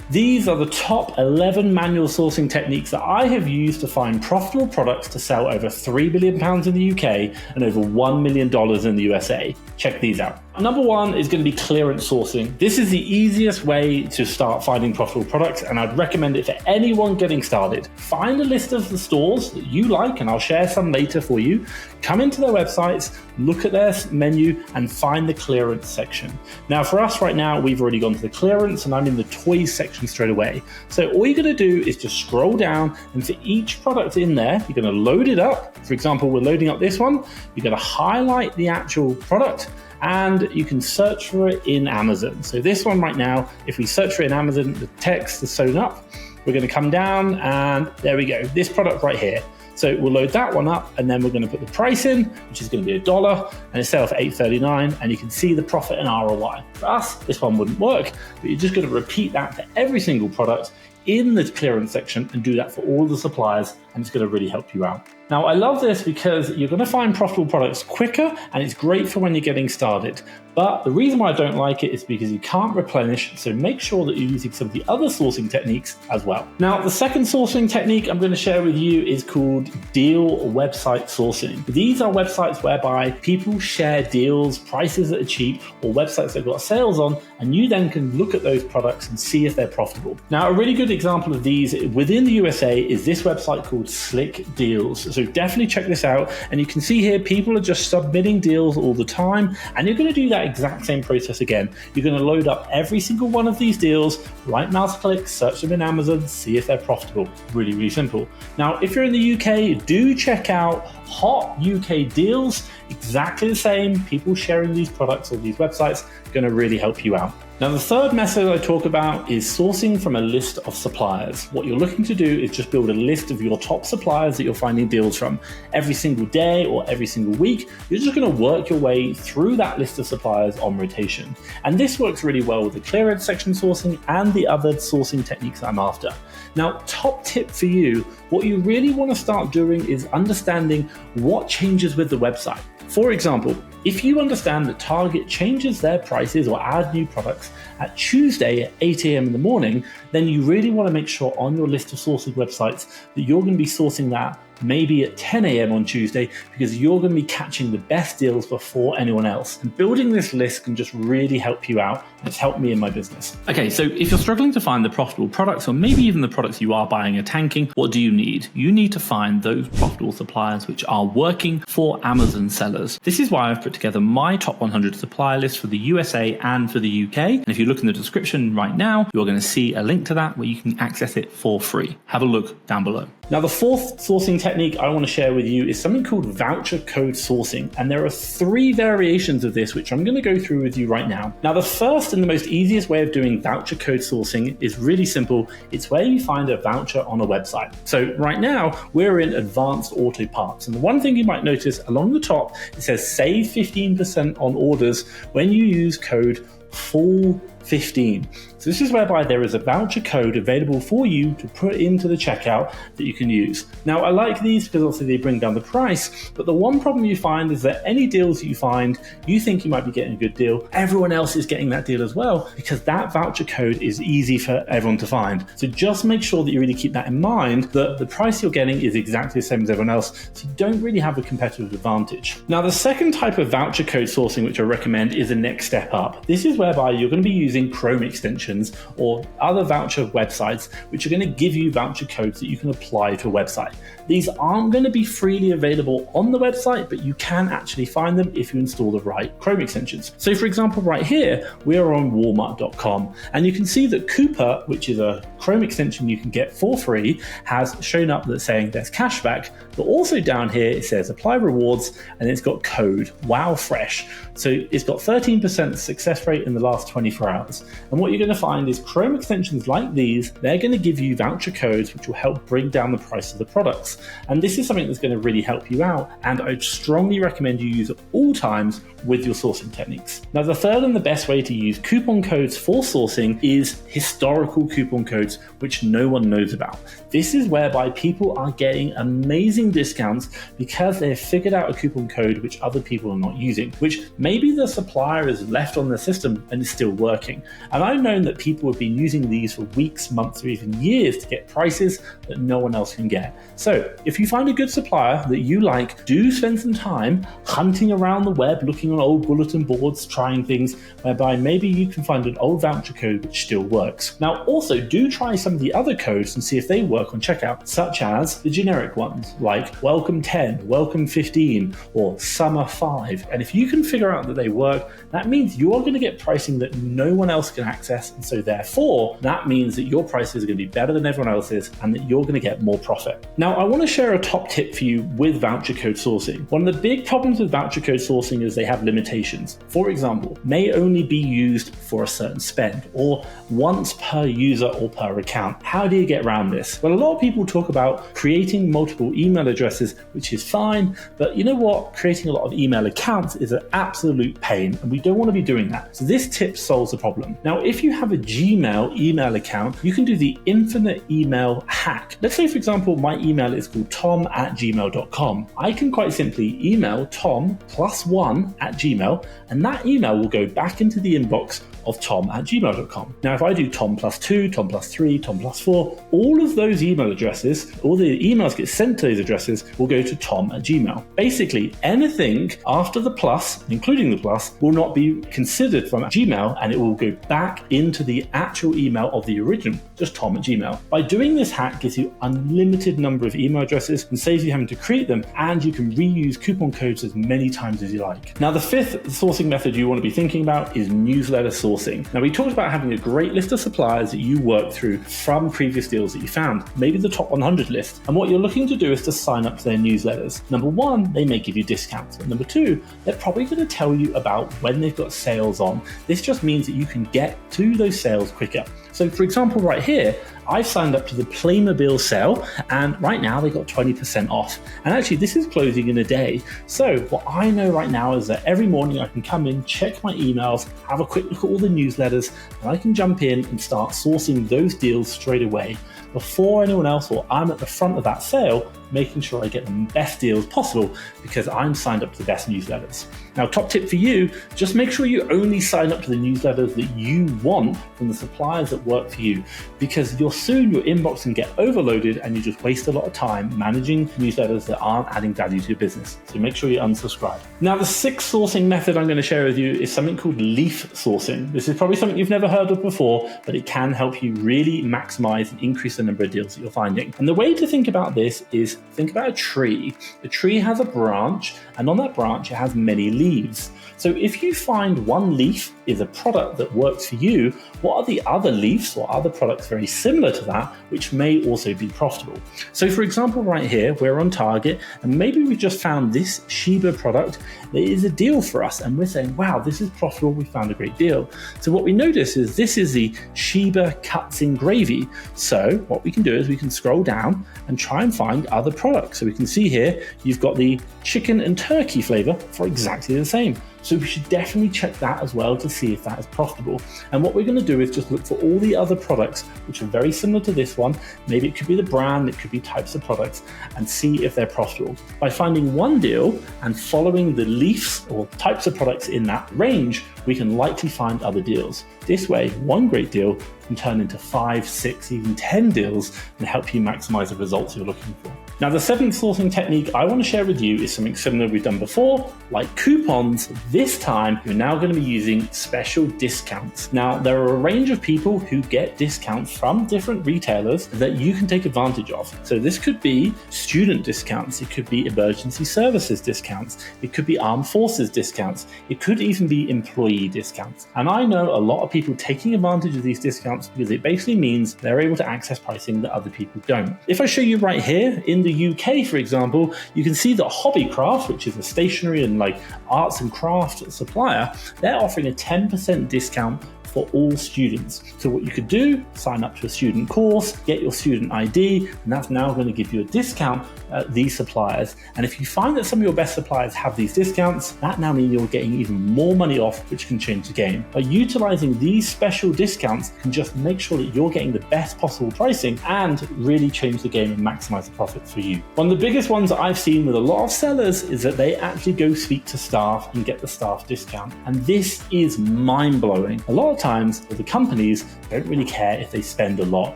These are the top 11 manual sourcing techniques that I have used to find profitable products to sell over £3 billion in the UK and over $1 million in the USA. Check these out. Number one is going to be clearance sourcing. This is the easiest way to start finding profitable products, and I'd recommend it for anyone getting started. Find a list of the stores that you like, and I'll share some later for you. Come into their websites, look at their menu, and find the clearance section. Now, for us right now, we've already gone to the clearance, and I'm in the toys section straight away. So all you're going to do is just scroll down, and for each product in there, you're going to load it up. For example, we're loading up this one. You're going to highlight the actual product, and you can search for it in Amazon. So this one right now, if we search for it in Amazon, the text is sewn up. We're going to come down, and there we go. This product right here. So we'll load that one up, and then we're going to put the price in, which is going to be $1, and it's sale for $8.39, and you can see the profit and ROI. For us, this one wouldn't work, but you're just going to repeat that for every single product in the clearance section and do that for all the suppliers, and it's going to really help you out. Now, I love this because you're going to find profitable products quicker, and it's great for when you're getting started. But the reason why I don't like it is because you can't replenish, so make sure that you're using some of the other sourcing techniques as well. Now, the second sourcing technique I'm going to share with you is called deal website sourcing. These are websites whereby people share deals, prices that are cheap, or websites that have got sales on, and you then can look at those products and see if they're profitable. Now, a really good example of these within the USA is this website called Slick Deals. So definitely check this out. And you can see here, people are just submitting deals all the time, and you're going to do that exact same process again. You're going to load up every single one of these deals, right mouse click, search them in Amazon, see if they're profitable. Really, really simple. Now, if you're in the UK, do check out Hot UK Deals. Exactly the same. People sharing these products or these websites are going to really help you out. Now, the third method I talk about is sourcing from a list of suppliers. What you're looking to do is just build a list of your top suppliers that you're finding deals from. Every single day or every single week, you're just going to work your way through that list of suppliers on rotation. And this works really well with the clearance section sourcing and the other sourcing techniques I'm after. Now, top tip for you, what you really want to start doing is understanding what changes with the website. For example, if you understand that Target changes their prices or add new products at Tuesday at 8 a.m. in the morning, then you really want to make sure on your list of sourcing websites that you're going to be sourcing that maybe at 10 a.m. on Tuesday, because you're going to be catching the best deals before anyone else. And building this list can just really help you out. It's helped me in my business. Okay, so if you're struggling to find the profitable products, or maybe even the products you are buying are tanking, what do you need? You need to find those profitable suppliers which are working for Amazon sellers. This is why I've put together my top 100 supplier list for the USA and for the UK. And if you look in the description right now, you're going to see a link to that where you can access it for free. Have a look down below. Now, the fourth sourcing technique I want to share with you is something called voucher code sourcing. And there are 3 variations of this, which I'm going to go through with you right now. Now, the first and the most easiest way of doing voucher code sourcing is really simple. It's where you find a voucher on a website. So right now, we're in advanced auto parts. And the one thing you might notice along the top, it says save 15% on orders when you use code FULL15. So this is whereby there is a voucher code available for you to put into the checkout that you can use. Now, I like these because obviously they bring down the price, but the one problem you find is that any deals that you find, you think you might be getting a good deal, everyone else is getting that deal as well, because that voucher code is easy for everyone to find. So just make sure that you really keep that in mind, that the price you're getting is exactly the same as everyone else, so you don't really have a competitive advantage. Now, the second type of voucher code sourcing, which I recommend, is the next step up. This is whereby you're going to be using Chrome extensions or other voucher websites, which are going to give you voucher codes that you can apply to a website. These aren't going to be freely available on the website, but you can actually find them if you install the right Chrome extensions. So for example, right here, we are on Walmart.com, and you can see that Cooper, which is a Chrome extension you can get for free, has shown up that's saying there's cashback, but also down here it says apply rewards, and it's got code Wow Fresh. So it's got 13% success rate in the last 24 hours. And what you're going to find is Chrome extensions like these, they're going to give you voucher codes which will help bring down the price of the products. And this is something that's going to really help you out, and I strongly recommend you use at all times with your sourcing techniques. Now, the third and the best way to use coupon codes for sourcing is historical coupon codes codes which no one knows about. This is whereby people are getting amazing discounts because they've figured out a coupon code which other people are not using, which maybe the supplier has left on the system and is still working. And I've known that people have been using these for weeks, months, or even years to get prices that no one else can get. So if you find a good supplier that you like, do spend some time hunting around the web, looking on old bulletin boards, trying things whereby maybe you can find an old voucher code which still works. Now also do try some of the other codes and see if they work on checkout, such as the generic ones like Welcome 10, Welcome 15, or Summer 5. And if you can figure out that they work, that means you're going to get pricing that no one else can access, and so therefore that means that your prices are going to be better than everyone else's and that you're going to get more profit. Now I want to share a top tip for you with voucher code sourcing. One of the big problems with voucher code sourcing is they have limitations. For example, may only be used for a certain spend or once per user or per account. How do you get around this? Well, a lot of people talk about creating multiple email addresses, which is fine, but you know what? Creating a lot of email accounts is an absolute pain, and we don't want to be doing that. So this tip solves the problem. Now, if you have a Gmail email account, you can do the infinite email hack. Let's say, for example, my email is called tom@gmail.com. I can quite simply email tom+1@gmail, and that email will go back into the inbox of tom@gmail.com. Now, if I do tom+2, tom+3, tom+4, all of those email addresses, all the emails get sent to those addresses will go to tom@gmail. Basically, anything after the plus, including the plus, will not be considered from Gmail, and it will go back into the actual email of the original, just tom@gmail. By doing this hack gives you unlimited number of email addresses and saves you having to create them, and you can reuse coupon codes as many times as you like. Now, the fifth sourcing method you want to be thinking about is newsletter sourcing. Now, we talked about having a great list of suppliers that you work through from previous deals that you found, maybe the top 100 list. And what you're looking to do is to sign up to their newsletters. Number one, they may give you discounts. But number two, they're probably going to tell you about when they've got sales on. This just means that you can get to those sales quicker. So for example, right here, I've signed up to the Playmobil sale, and right now they got 20% off. And actually this is closing in a day. So what I know right now is that every morning I can come in, check my emails, have a quick look at all the newsletters, and I can jump in and start sourcing those deals straight away before anyone else, or I'm at the front of that sale, making sure I get the best deals possible because I'm signed up to the best newsletters. Now, top tip for you, just make sure you only sign up to the newsletters that you want from the suppliers that work for you, because soon your inbox can get overloaded and you just waste a lot of time managing newsletters that aren't adding value to your business. So make sure you unsubscribe. Now, the sixth sourcing method I'm going to share with you is something called leaf sourcing. This is probably something you've never heard of before, but it can help you really maximize and increase the number of deals that you're finding. And the way to think about this is think about a tree. The tree has a branch, and on that branch it has many leaves. So if you find one leaf is a product that works for you, what are the other leaves or other products very similar to that which may also be profitable? So for example, right here, we're on target and maybe we've just found this Sheba product that is a deal for us, and we're saying, wow, this is profitable, we found a great deal. So what we notice is this is the Sheba cuts in gravy. So what we can do is we can scroll down and try and find other products. So we can see here, you've got the chicken and turkey flavor for exactly the same. So we should definitely check that as well to see if that is profitable. And what we're going to do is just look for all the other products which are very similar to this one. Maybe it could be the brand, it could be types of products, and see if they're profitable. By finding one deal and following the leaves or types of products in that range, we can likely find other deals. This way, one great deal can turn into 5, 6, even 10 deals and help you maximize the results you're looking for. Now, the seventh sourcing technique I want to share with you is something similar we've done before, like coupons. This time, you're now going to be using special discounts. Now, there are a range of people who get discounts from different retailers that you can take advantage of. So this could be student discounts, it could be emergency services discounts, it could be armed forces discounts, it could even be employee discounts. And I know a lot of people taking advantage of these discounts because it basically means they're able to access pricing that other people don't. If I show you right here, in the UK, for example, you can see that Hobbycraft, which is a stationery and like arts and craft supplier, they're offering a 10% discount for all students. So what you could do, sign up to a student course, get your student ID, and that's now going to give you a discount at these suppliers. And if you find that some of your best suppliers have these discounts, that now means you're getting even more money off, which can change the game. By utilizing these special discounts, you can just make sure that you're getting the best possible pricing and really change the game and maximize the profits for you. One of the biggest ones that I've seen with a lot of sellers is that they actually go speak to staff and get the staff discount. And this is mind-blowing. A lot of times the companies don't really care if they spend a lot.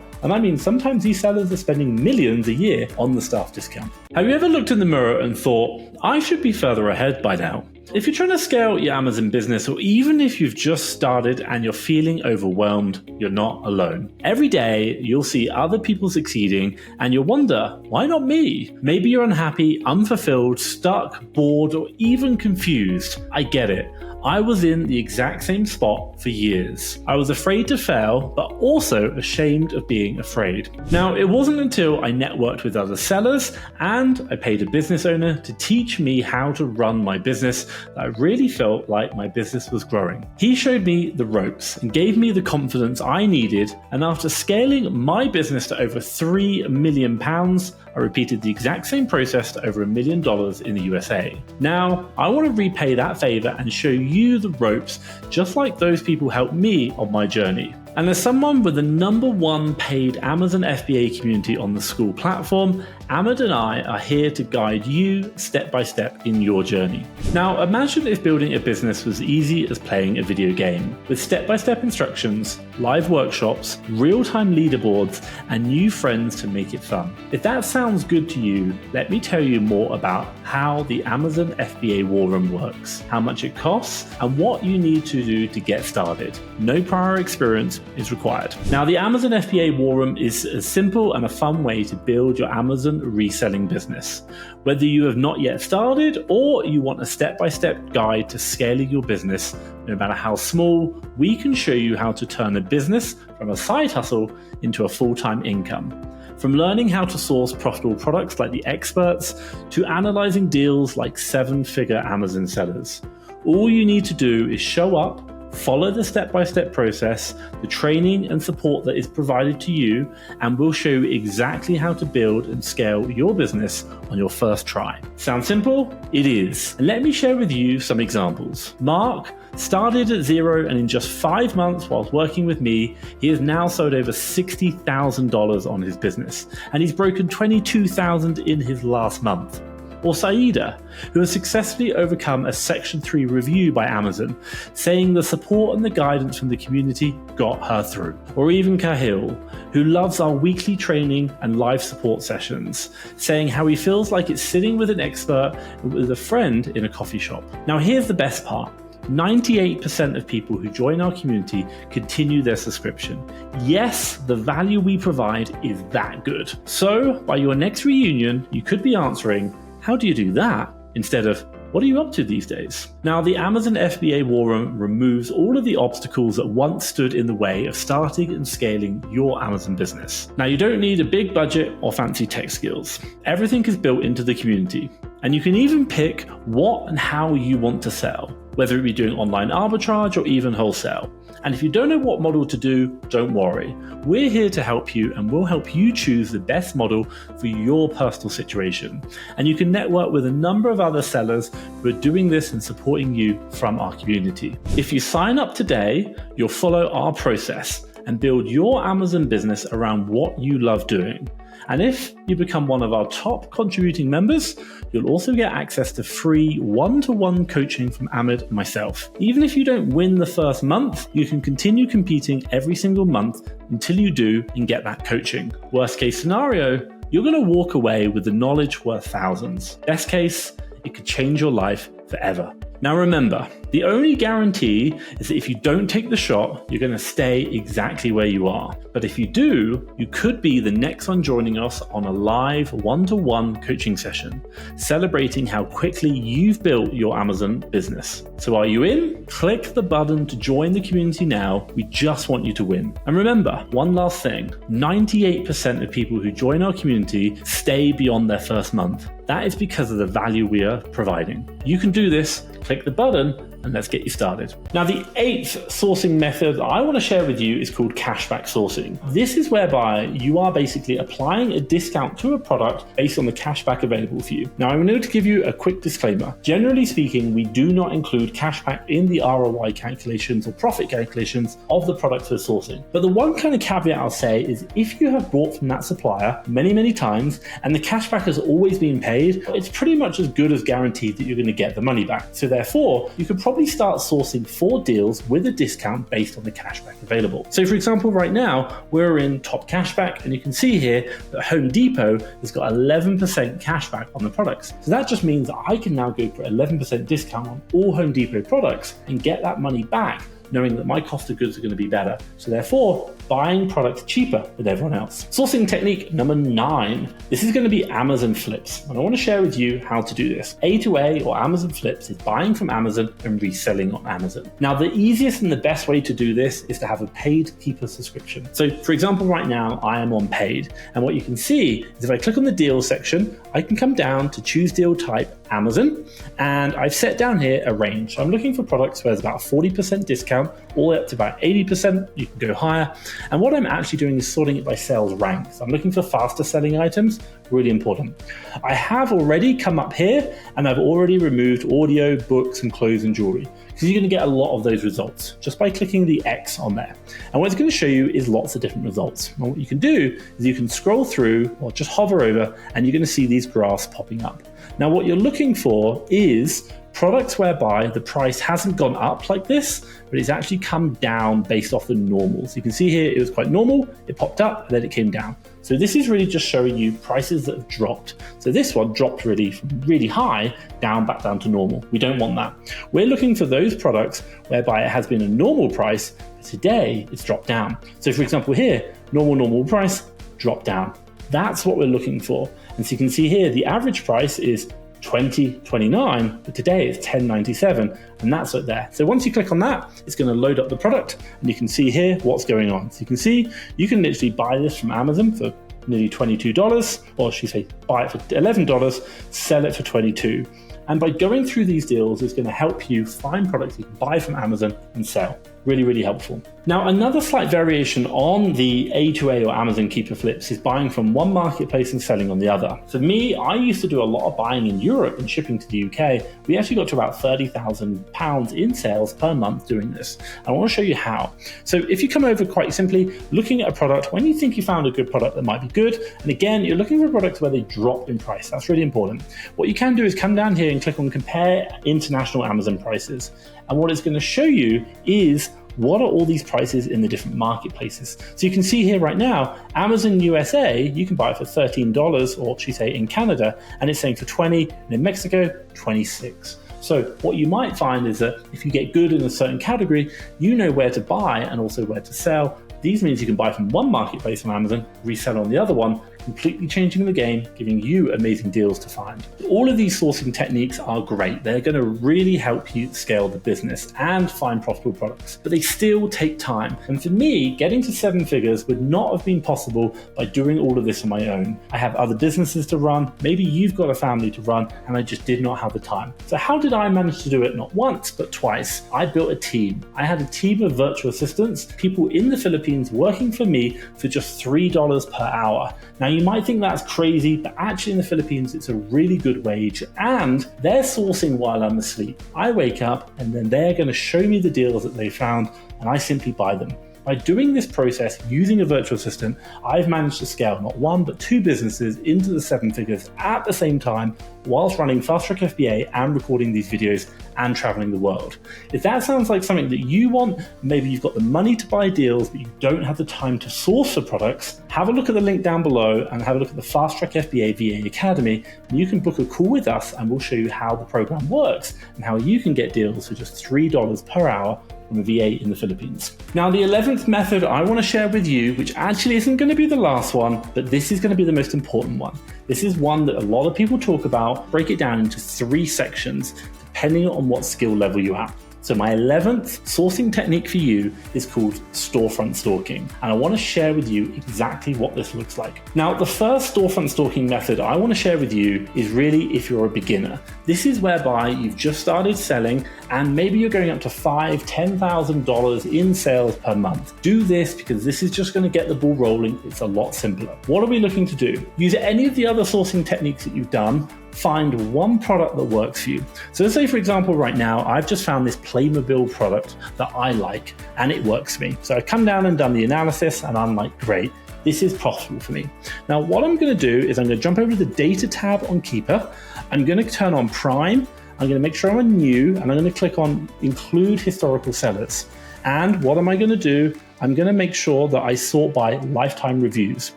And I mean, sometimes these sellers are spending millions a year on the staff discount. Have you ever looked in the mirror and thought, I should be further ahead by now? If you're trying to scale your Amazon business, or even if you've just started and you're feeling overwhelmed, you're not alone. Every day, you'll see other people succeeding and you'll wonder, why not me? Maybe you're unhappy, unfulfilled, stuck, bored, or even confused. I get it. I was in the exact same spot for years. I was afraid to fail, but also ashamed of being afraid. Now, it wasn't until I networked with other sellers and I paid a business owner to teach me how to run my business that I really felt like my business was growing. He showed me the ropes and gave me the confidence I needed, and after scaling my business to over £3 million, I repeated the exact same process to over $1 million in the USA. Now, I want to repay that favor and show you the ropes, just like those people helped me on my journey. And as someone with the #1 paid Amazon FBA community on the school platform, Ahmed and I are here to guide you step by step in your journey. Now, imagine if building a business was easy as playing a video game, with step-by-step instructions, live workshops, real-time leaderboards, and new friends to make it fun. If that sounds good to you, let me tell you more about how the Amazon FBA War Room works, how much it costs, and what you need to do to get started. No prior experience is required. Now, the Amazon FBA War Room is a simple and a fun way to build your Amazon reselling business. Whether you have not yet started or you want a step-by-step guide to scaling your business, no matter how small, we can show you how to turn a business from a side hustle into a full-time income. From learning how to source profitable products like the experts to analyzing deals like 7-figure Amazon sellers. All you need to do is show up, follow the step-by-step process, the training and support that is provided to you, and we'll show you exactly how to build and scale your business on your first try. Sound simple? It is. And let me share with you some examples. Mark started at zero, and in just 5 months whilst working with me, he has now sold over $60,000 on his business, and he's broken $22,000 in his last month. Or Saida, who has successfully overcome a Section 3 review by Amazon, saying the support and the guidance from the community got her through. Or even Kahil, who loves our weekly training and live support sessions, saying how he feels like it's sitting with an expert and with a friend in a coffee shop. Now, here's the best part. 98% of people who join our community continue their subscription. Yes, the value we provide is that good. So, by your next reunion, you could be answering, how do you do that? Instead of, what are you up to these days? Now, the Amazon FBA War Room removes all of the obstacles that once stood in the way of starting and scaling your Amazon business. Now, you don't need a big budget or fancy tech skills. Everything is built into the community, and you can even pick what and how you want to sell, whether it be doing online arbitrage or even wholesale. And if you don't know what model to do, don't worry. We're here to help you, and we'll help you choose the best model for your personal situation. And you can network with a number of other sellers who are doing this and supporting you from our community. If you sign up today, you'll follow our process and build your Amazon business around what you love doing. And if you become one of our top contributing members, you'll also get access to free one-to-one coaching from Ahmed and myself. Even if you don't win the first month, you can continue competing every single month until you do and get that coaching. Worst case scenario, you're going to walk away with the knowledge worth thousands. Best case, it could change your life forever. Now remember, the only guarantee is that if you don't take the shot, you're going to stay exactly where you are. But if you do, you could be the next one joining us on a live one-to-one coaching session, celebrating how quickly you've built your Amazon business. So are you in? Click the button to join the community now. We just want you to win. And remember, one last thing, 98% of people who join our community stay beyond their first month. That is because of the value we are providing. You can do this. Click the button and let's get you started. Now, the 8th sourcing method that I want to share with you is called cashback sourcing. This is whereby you are basically applying a discount to a product based on the cashback available for you. Now, I'm going to give you a quick disclaimer. Generally speaking, we do not include cashback in the ROI calculations or profit calculations of the products we're sourcing. But the one kind of caveat I'll say is if you have bought from that supplier many times and the cashback has always been paid, it's pretty much as good as guaranteed that you're going to get the money back. So therefore, you could probably start sourcing 4 deals with a discount based on the cashback available. So for example, right now, we're in top cashback, and you can see here that Home Depot has got 11% cashback on the products. So that just means that I can now go for 11% discount on all Home Depot products and get that money back, knowing that my cost of goods are going to be better. So therefore, buying products cheaper than everyone else. Sourcing technique number 9. This is going to be Amazon flips. And I want to share with you how to do this. A2A or Amazon flips is buying from Amazon and reselling on Amazon. Now, the easiest and the best way to do this is to have a paid keeper subscription. So for example, right now I am on paid. And what you can see is if I click on the deals section, I can come down to choose deal type Amazon, and I've set down here a range. I'm looking for products where there's about 40% discount, all the way up to about 80%. You can go higher. And what I'm actually doing is sorting it by sales rank. So I'm looking for faster selling items, really important. I have already come up here and I've already removed audio, books, and clothes and jewelry, because you're going to get a lot of those results just by clicking the X on there. And what it's going to show you is lots of different results. And what you can do is you can scroll through or just hover over, and you're going to see these graphs popping up. Now, what you're looking for is products whereby the price hasn't gone up like this, but it's actually come down based off the normal. So you can see here it was quite normal, it popped up, and then it came down. So this is really just showing you prices that have dropped. So this one dropped really from really high back down to normal. We don't want that. We're looking for those products whereby it has been a normal price, but today it's dropped down. So for example here, normal price, drop down. That's what we're looking for. And so you can see here the average price is $20.29, but today it's $10.97, and that's right there. So once you click on that, it's going to load up the product, and you can see here what's going on. So you can see you can literally buy this from Amazon for nearly $22, or should say buy it for $11, sell it for $22. And by going through these deals, it's going to help you find products you can buy from Amazon and sell. Really helpful. Now, another slight variation on the A2A or Amazon keeper flips is buying from one marketplace and selling on the other. For me, I used to do a lot of buying in Europe and shipping to the UK. We actually got to about £30,000 in sales per month doing this. I want to show you how. So if you come over quite simply, looking at a product, when you think you found a good product that might be good, and again, you're looking for products where they drop in price. That's really important. What you can do is come down here and click on compare international Amazon prices. And what it's going to show you is what are all these prices in the different marketplaces. So you can see here right now, Amazon USA, you can buy it for $13, or should we say in Canada, and it's saying for $20, and in Mexico, $26. So what you might find is that if you get good in a certain category, you know where to buy and also where to sell. These means you can buy from one marketplace on Amazon, resell on the other one, completely changing the game, giving you amazing deals to find. All of these sourcing techniques are great. They're going to really help you scale the business and find profitable products, but they still take time. And for me, getting to 7 figures would not have been possible by doing all of this on my own. I have other businesses to run. Maybe you've got a family to run, and I just did not have the time. So how did I manage to do it? Not once, but twice. I built a team. I had a team of virtual assistants, people in the Philippines working for me for just $3 per hour. Now, you might think that's crazy, but actually in the Philippines, it's a really good wage, and they're sourcing while I'm asleep. I wake up and then they're going to show me the deals that they found, and I simply buy them. By doing this process using a virtual assistant, I've managed to scale not 1 but 2 businesses into the 7 figures at the same time, whilst running FastTrackFBA and recording these videos and traveling the world. If that sounds like something that you want, maybe you've got the money to buy deals, but you don't have the time to source the products, have a look at the link down below and have a look at the FastTrackFBA VA Academy, and you can book a call with us and we'll show you how the program works and how you can get deals for just $3 per hour from a VA in the Philippines. Now, the 11th method I want to share with you, which actually isn't going to be the last one, but this is going to be the most important one. This is one that a lot of people talk about. Break it down into 3 sections, depending on what skill level you're at. So my 11th sourcing technique for you is called storefront stalking. And I want to share with you exactly what this looks like. Now, the first storefront stalking method I want to share with you is really if you're a beginner. This is whereby you've just started selling and maybe you're going up to $5,000, $10,000 in sales per month. Do this because this is just going to get the ball rolling. It's a lot simpler. What are we looking to do? Use any of the other sourcing techniques that you've done. Find one product that works for you. So let's say, for example, right now, I've just found this Playmobil product that I like and it works for me. So I've come down and done the analysis and I'm like, great, this is profitable for me. Now, what I'm going to do is I'm going to jump over to the data tab on Keeper. I'm going to turn on Prime. I'm going to make sure I'm on new and I'm going to click on include historical sellers. And what am I going to do? I'm going to make sure that I sort by lifetime reviews.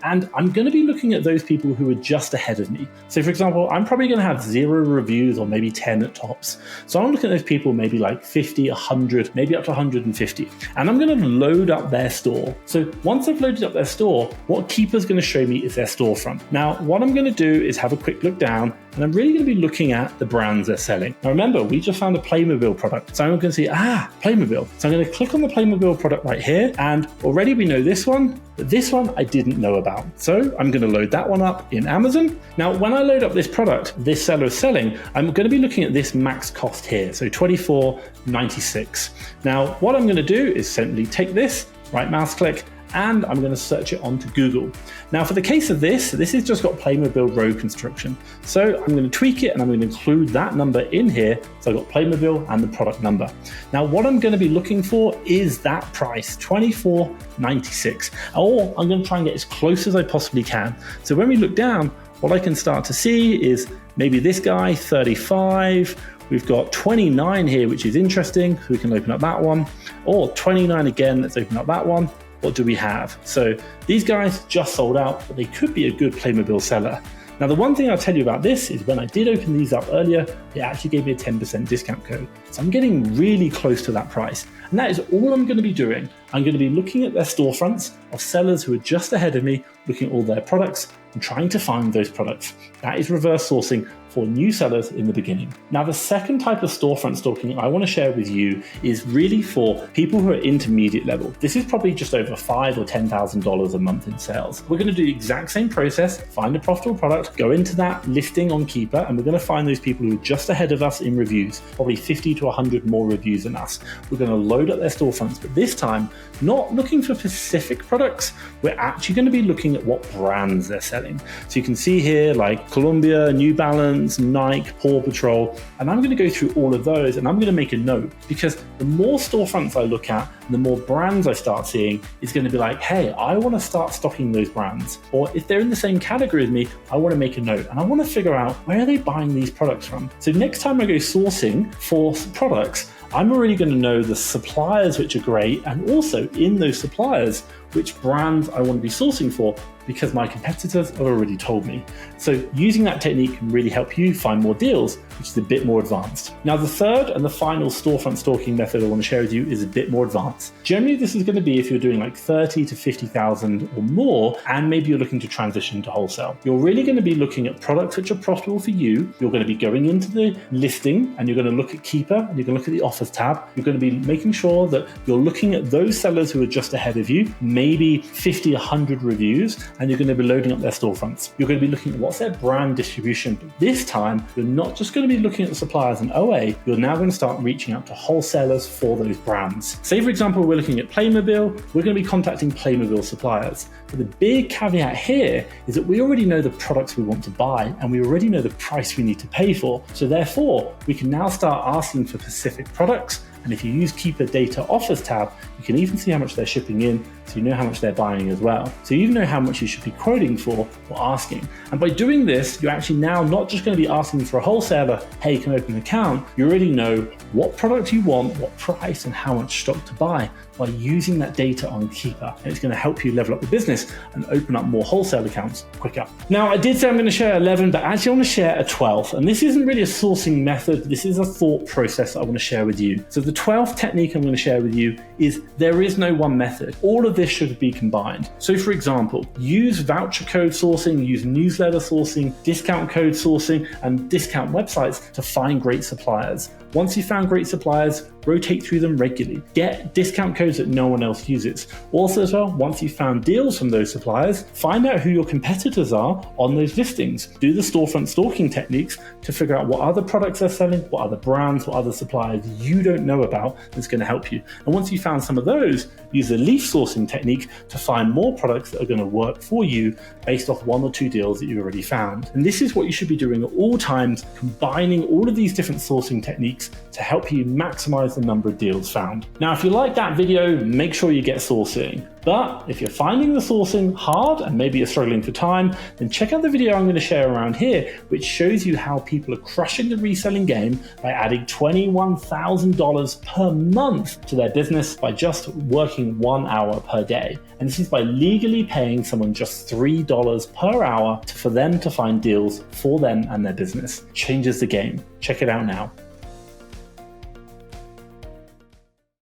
And I'm going to be looking at those people who are just ahead of me. So for example, I'm probably going to have 0 reviews or maybe 10 at tops. So I'm looking at those people maybe like 50, 100, maybe up to 150. And I'm going to load up their store. So once I've loaded up their store, what Keeper's going to show me is their storefront. Now, what I'm going to do is have a quick look down and I'm really going to be looking at the brands they're selling. Now remember, we just found a Playmobil product. So I'm going to see, Playmobil. So I'm going to click on the Playmobil product right here. And already we know this one, but this one I didn't know about. So I'm going to load that one up in Amazon. Now, when I load up this product, this seller is selling, I'm going to be looking at this max cost here. So $24.96. Now, what I'm going to do is simply take this, right mouse click, and I'm going to search it onto Google. Now, for the case of this has just got Playmobil row construction. So I'm going to tweak it and I'm going to include that number in here. So I've got Playmobil and the product number. Now, what I'm going to be looking for is that price, $24.96. Or I'm going to try and get as close as I possibly can. So when we look down, what I can start to see is maybe this guy, 35. We've got 29 here, which is interesting. So we can open up that one. Or 29 again, let's open up that one. What do we have? So these guys just sold out, but they could be a good Playmobil seller. Now, the one thing I'll tell you about this is when I did open these up earlier, it actually gave me a 10% discount code. So I'm getting really close to that price. And that is all I'm going to be doing. I'm going to be looking at their storefronts of sellers who are just ahead of me, looking at all their products and trying to find those products. That is reverse sourcing for new sellers in the beginning. Now, the second type of storefront stalking I want to share with you is really for people who are intermediate level. This is probably just over $5,000 or $10,000 a month in sales. We're going to do the exact same process, find a profitable product, go into that listing on Keeper, and we're going to find those people who are just ahead of us in reviews, probably 50 to 100 more reviews than us. We're going to load up their storefronts, but this time, not looking for specific products, we're actually going to be looking at what brands they're selling. So you can see here like Columbia, New Balance, Nike, Paw Patrol, and I'm going to go through all of those and I'm going to make a note because the more storefronts I look at, the more brands I start seeing, it's going to be like, hey, I want to start stocking those brands. Or if they're in the same category as me, I want to make a note and I want to figure out where are they buying these products from. So next time I go sourcing for products, I'm already going to know the suppliers which are great and also in those suppliers which brands I want to be sourcing for because my competitors have already told me. So using that technique can really help you find more deals, which is a bit more advanced. Now, the third and the final storefront stalking method I want to share with you is a bit more advanced. Generally, this is going to be if you're doing like 30 to 50,000 or more, and maybe you're looking to transition to wholesale. You're really going to be looking at products which are profitable for you. You're going to be going into the listing and you're going to look at Keeper and you're going to look at the offers tab. You're going to be making sure that you're looking at those sellers who are just ahead of you, maybe 50, 100 reviews, and you're going to be loading up their storefronts. You're going to be looking at what's their brand distribution. But this time, you're not just going to be looking at the suppliers and OA, you're now going to start reaching out to wholesalers for those brands. Say, for example, we're looking at Playmobil, we're going to be contacting Playmobil suppliers. But the big caveat here is that we already know the products we want to buy and we already know the price we need to pay for. So therefore, we can now start asking for specific products. And if you use Keeper Data Offers tab, you can even see how much they're shipping in, so you know how much they're buying as well. So you know how much you should be quoting for or asking. And by doing this, you're actually now not just going to be asking for a wholesaler, hey, can I open an account? You already know what product you want, what price, and how much stock to buy by using that data on Keeper. And it's going to help you level up the business and open up more wholesale accounts quicker. Now, I did say I'm going to share 11, but actually I want to share a 12th. And this isn't really a sourcing method. This is a thought process I want to share with you. So the 12th technique I'm going to share with you is there is no one method. All of this should be combined. So for example, use voucher code sourcing, use newsletter sourcing, discount code sourcing, and discount websites to find great suppliers. Once you've found great suppliers, rotate through them regularly. Get discount codes that no one else uses. Also as well, once you've found deals from those suppliers, find out who your competitors are on those listings. Do the storefront stalking techniques to figure out what other products they're selling, what other brands, what other suppliers you don't know about that's going to help you. And once you've found some of those, use the leaf sourcing technique to find more products that are going to work for you based off 1 or 2 deals that you already found. And this is what you should be doing at all times, combining all of these different sourcing techniques to help you maximize the number of deals found. Now, if you like that video, make sure you get sourcing. But if you're finding the sourcing hard and maybe you're struggling for time, then check out the video I'm going to share around here, which shows you how people are crushing the reselling game by adding $21,000 per month to their business by just working 1 hour per day. And this is by legally paying someone just $3 per hour for them to find deals for them and their business. Changes the game. Check it out now.